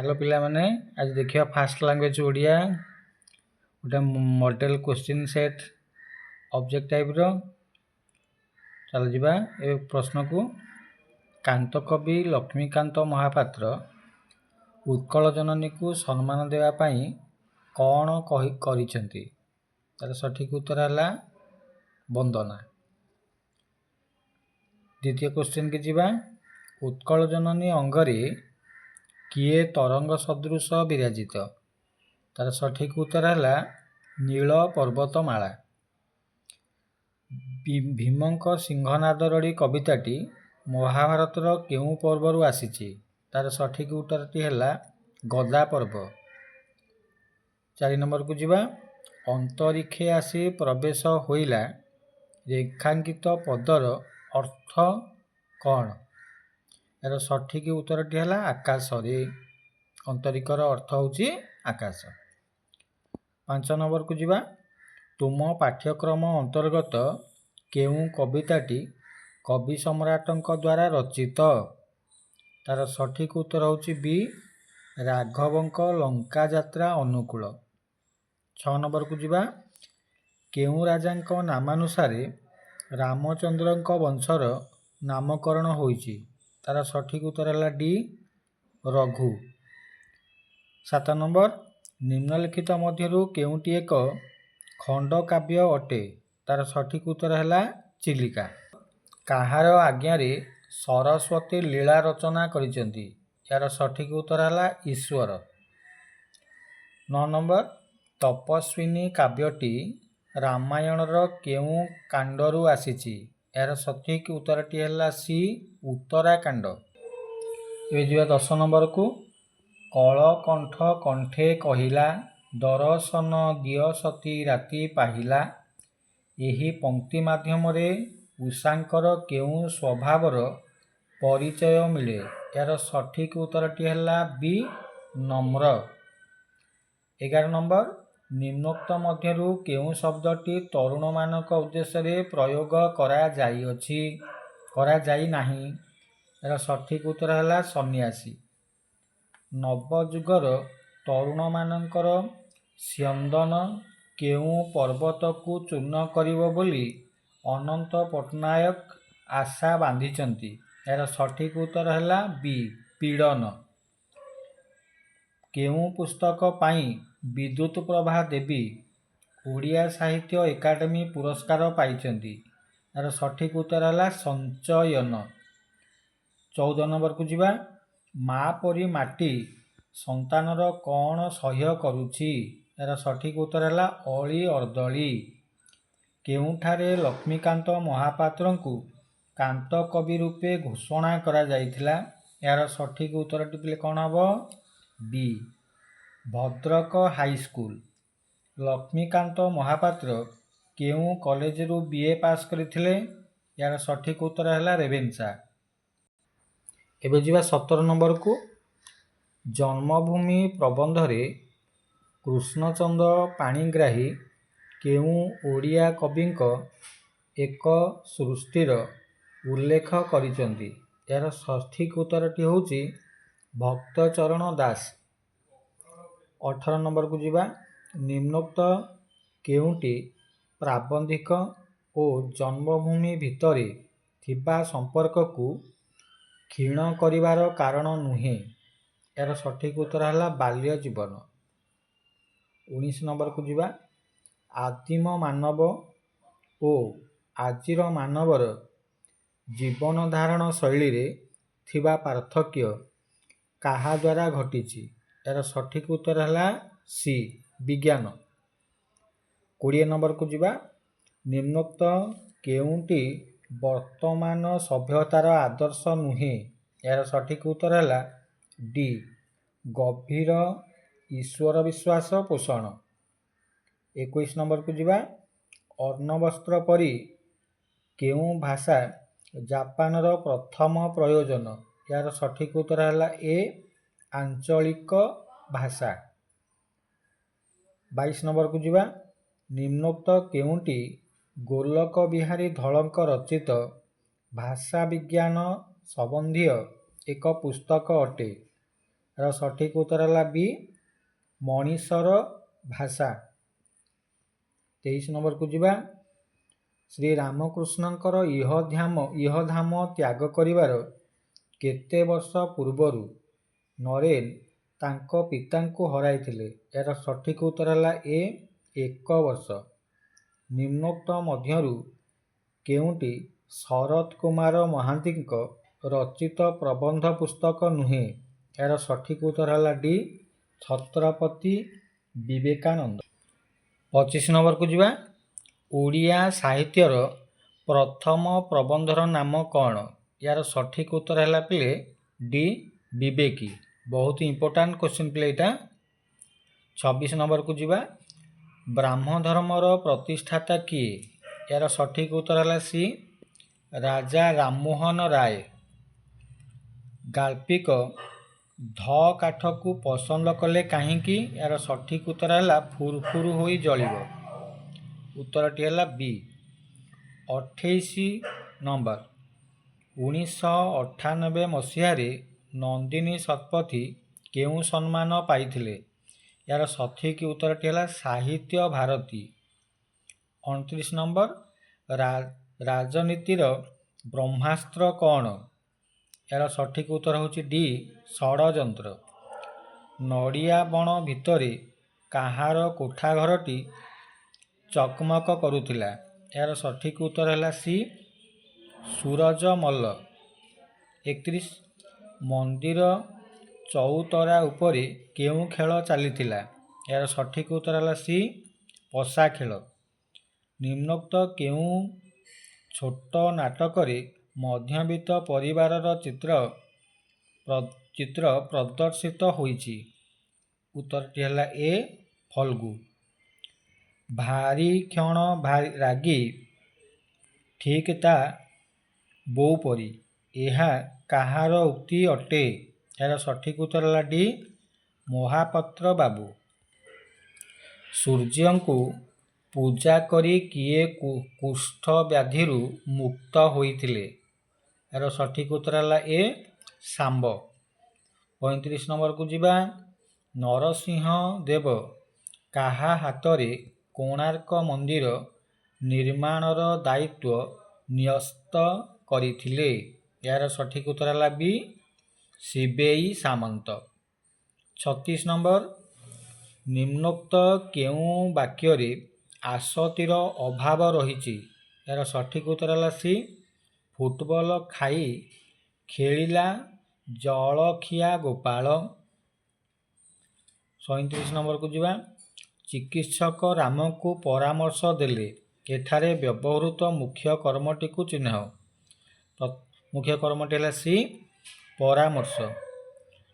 Hello पिलामाने आज देखिए fast language Odia गोटे model question set objective type रो चल जिबा ए प्रश्न को कांत कवि लक्ष्मीकांत महापात्र उत्कल जननी को सम्मान देवा पाई कौन करिसेंती तार सठिक उत्तर है वंदना। द्वितीय क्वेश्चन के जिबा उत्कल जननी अंगरे किए तरंग सदृश विराजित तार सठिक उत्तर है नील पर्वतमाला। भीमंक सिंहनाद रड़ी कविताटी महाभारतर केउ पर्वरु आसीची तार सठिक उत्तरटी है गदा पर्व। 4 नंबर को जिबा अंतरिक्षे आसी प्रवेश होइला रेखांकित पदर अर्थ कौन यार सठिक उत्तरटी है आकाश रे अंतरिक्षर अर्थ होची आकाश। 5 नंबर को जिबा तुम पाठ्यक्रम अंतर्गत केउ कविताटी कवि सम्राटक द्वारा रचित तार सठिक उत्तर होची बी राघवंक लंका यात्रा अनुकूल। 6 नंबर को जिबा केउ राजांक नामानुसारे रामचंद्रंक वंशर नामकरण होईची तार सठिक उत्तर है डी रघु। 7 नंबर निम्नलिखित मध्यरु केउटी एक खंड काव्य अटे तार सठिक उत्तर है चिलिका। काहार आज्ञारे सरस्वती लीला रचना करिसेंती यार सठिक उत्तर है ईश्वर। 9 नंबर तपस्विनी काव्यटी रामायणर केउ कांडरू आसीची यार सठिक उत्तरटी है सी उत्तराकांड। ये जिबा 10 नंबर को कल कंठ कंठे कहिला दर्शन दिय सती राति पाहिला यही पंक्ति माध्यम रे उषांकर केउ स्वभावर परिचय मिले यार सठिक उत्तरटी है बी नम्र। 11 नंबर निम्नोक्त मध्यरु केउ शब्दटी तरुण मानक उद्देश्य रे प्रयोग करा जाई नाही यार सठिक उत्तर है सन्यासी। नवजुगर तरुण मानकर स्यंदन केउ पर्वत को चूर्ण करिवो बोली अनंत पटनायक आशा बांधिचंती यार सठिक उत्तर है बी पीड़न। केउ पुस्तक पाई विद्युत प्रभा देवी ओडिया साहित्य एकाडेमी पुरस्कार पाइचंती यार सठिक उत्तर है संचयन। 14 नंबर को जिबा माँ परी माटी संतानर कौन सह्य करुछि यार सठिक उत्तर है अली अर्दली। केउठारे लक्ष्मीकांत महापात्र को कांत कवि रूपे घोषणा करा जाइथिला यार सठिक उत्तरटी कौन हम बी भद्रक हाईस्कूल। लक्ष्मीकांत महापात्र केउ कॉलेज रु बीए पास करथिले यार सठिक उत्तर है रेवेन्सा। एबे जिबा 17 नंबर को जन्मभूमि प्रबंध रे कृष्णचंद्र पाणिग्राही केउ ओडिया कविंक एक सृष्टिर उल्लेख करिचंती यार सठिक उत्तरटी होची भक्तचरण दास। 18 नंबर को जिबा निम्नोक्त केउटी प्राबंधिक और जन्मभूमि भितरे थिबा संपर्क को क्षीण करिवार कारण नुहे यार सठिक उत्तर है बाल्य जीवन। 19 नंबर को जिबा आदिम मानव ओ आजिर मानवर जीवन धारण शैली रे थिबा पार्थक्य काहा द्वारा घटिछि यार सठिक उत्तर है सी विज्ञान। 20 नंबर को जिबा निम्नोक्त केउटी वर्तमान सभ्यतार आदर्श नुहे यार सठिक उत्तर है डी गभीर ईश्वर विश्वास पोषण। 21 नंबर को जिबा अर्णवस्त्र परी केउ भाषा जापानर प्रथम प्रयोजन यार सठिक उत्तर है ए आंचलिक भाषा। 22 नंबर को जिबा निम्नोक्त केउटी गोलक बिहारी धलक रचित भाषा विज्ञान संबंधी एक पुस्तक अटे यार सठिक उत्तर है बी मनीषर भाषा। 23 नंबर को जीवा श्री रामकृष्णंकर इहधाम त्याग करिवार केते वर्ष पूर्वरु नरेन तांको पितांको हराइथिले। यार सठिक उत्तर है ए 1 वर्ष। निम्नोक्त मध्यरु केउंटी शरत कुमार महांती रचित प्रबंध पुस्तक नुहे। यार सठिक उत्तर है डी छत्रपति विवेकानंद। 25 नंबर को जीवा ओडिया साहित्यर प्रथम प्रबंधर नाम कौन। यार सठिक उत्तर है पिले डी विवेकी। बहुत इंपोर्टाट क्वेश्चन पिले यहाँ। 26 नंबर को जीवा ब्राह्म धर्मर प्रतिष्ठाता किए। यार सठिक उत्तर है सी राजा राममोहन राय। गाल्पिक ध काठ को पसंद कले कहीं। यार सठिक उत्तर है फुरफुरु होई जलिब। उत्तरटी है बी। 28 नंबर 1998 मसीह नंदिनी शतपथी केउ सम्मान पाइथिले। यार सठिक उत्तरटी है साहित्य भारती। 29 नंबर राजनीतिर ब्रह्मास्त्र कौन। यार सठिक उत्तर होची डी षड़यंत्र। नड़िया बण भितरे काहार कोठा घरटी चकमक करुथिला। यार सठिक उत्तर है सी सूरजमल। 31 मंदिर चौतरा उपरे केउ खेल चलीथिला। यार सठिक उत्तर है सी पशा खेल। निम्नोक्त केउ छोट नाटकरे मध्यवित्त परिवारर चित्र प्रदर्शित होईची। उत्तरटी है ए फल्गु। भारी क्षण रागी ठीक ता बोऊ परी यह कहार उक्ति अटे। यार सठिक उत्तर है डी महापात्र बाबू। सूर्य को पूजा करी किए कुष्ठ व्याधि मुक्त होइथिले। यार सठिक उत्तर है ए सांब। 35 नंबर को जीवा नरसिंह देव काहा हातरे कोणार्क मंदिर निर्माणर दायित्व न्यस्त करिथिले। यार सठिक उत्तर है बी शिवेई सामंत। 36 नंबर निम्नोक्त केउ वाक्य आसतिर अभाव रही। यार सठिक उत्तर है सी फुटबॉल खाई खेलिला जलखिया गोपाल। 37 नंबर को जीवा चिकित्सक राम को परामर्श देले एठारे व्यवहृत मुख्य कर्मटी को चिन्ह। मुख्य कर्मटी है सी परामर्श।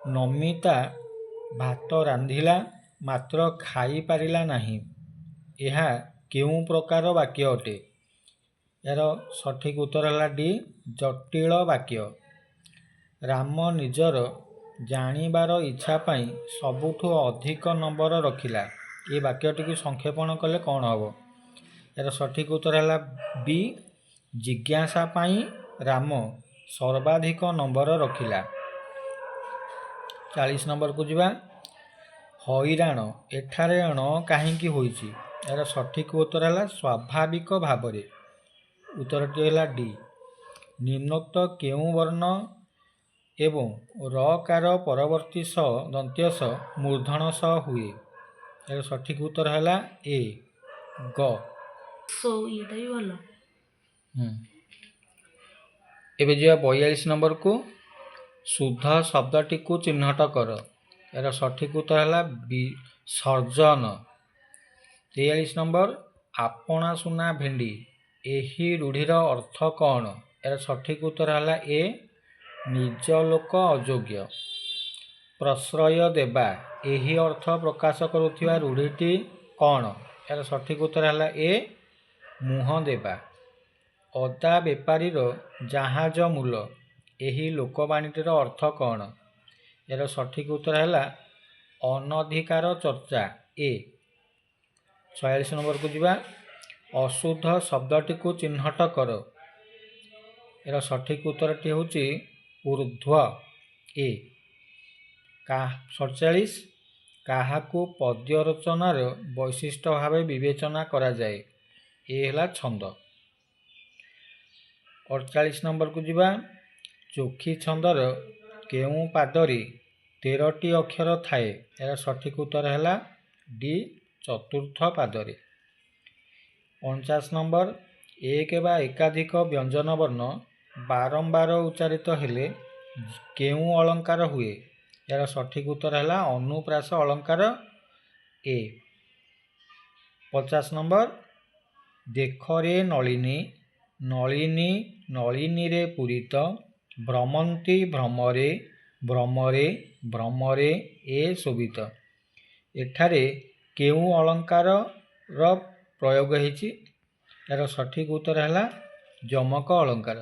नमिता भात रांधिला मात्र खाई पारिला नहीं। यह केउ प्रकार वाक्य अटे। यार सठिक उत्तर है डी जटिल वाक्य। राम निजर जानिबार इच्छा पाई सबुठु अधिक नंबर रखिला। ये वाक्यटी की संक्षेपण कले कौन हम। यार सठिक उत्तर है बी जिज्ञासा पाई राम सर्वाधिक नंबर रखिला। 40 नंबर को जीवा हैरान एठारे न कहीं होईची। यार सठिक उत्तर है स्वाभाविक भावरे। उत्तरटी है डी। निम्नोक्त केउ वर्ण एवं रकार परवर्ती स दंत्य स मूर्धन स हुए। यार सठिक उत्तर है ए ग। एबे जो 42 नंबर को शुद्ध शब्दटी को चिन्हट कर। यार सठिक उत्तर है विसर्जन। 43 नंबर आपणा सुना भेंडी एही रूढ़ीर अर्थ कौन। यार सठिक उत्तर है ए निज लोक अयोग्य। प्रश्रय देवा एही अर्थ प्रकाश करुथिबा रूढ़ीटी कौन। यार सठिक उत्तर है ए मुह देवा। अदा बेपारीर जहाज मूल एही लोकवाणीटीर अर्थ कौन। यार सठिक उत्तर है अनधिकार चर्चा ए। 46 नंबर को जीवा अशुद्ध शब्दटी को चिन्हट कर। यार सठिक उत्तरटी होची ऊर्ध्व ए। 47 କାହାକୁ ପଦ୍ୟ ରଚନାର ବୈଶିଷ୍ଟ୍ୟ ଭାବେ ବିବେଚନା କରାଯାଏ। ଏ ହେଲା ଛନ୍ଦ। 48 ନମ୍ବରକୁ ଯିବା। ଚୋଖୀ ଛନ୍ଦର କେଉଁ ପାଦରେ 13ଟି ଅକ୍ଷର ଥାଏ? ଏହାର ସଠିକ ଉତ୍ତର ହେଲା ଡି ଚତୁର୍ଥ ପାଦରେ। 49 ନମ୍ବର ଏକ ବା ଏକାଧିକ ବ୍ୟଞ୍ଜନ ବର୍ଣ୍ଣ ବାରମ୍ବାର ଉଚ୍ଚାରିତ ହେଲେ କେଉଁ ଅଳଙ୍କାର ହୁଏ? ଏହାର ସଠିକ ଉତ୍ତର ହେଲା ଅନୁପ୍ରାସ ଅଳଙ୍କାର ଏ। 50 ନମ୍ବର ଦେଖରେ ନଳିନୀ ନଳିନୀ ନଳିନୀରେ ପୂରିତ ଭ୍ରମନ୍ତି ଭ୍ରମରେ ଭ୍ରମରେ ଭ୍ରମରେ ଏ ଶୋଭିତ। ଏଠାରେ କେଉଁ ଅଳଙ୍କାରର ପ୍ରୟୋଗ ହେଇଛି? ଏହାର ସଠିକ ଉତ୍ତର ହେଲା ଯମକ ଅଳଙ୍କାର।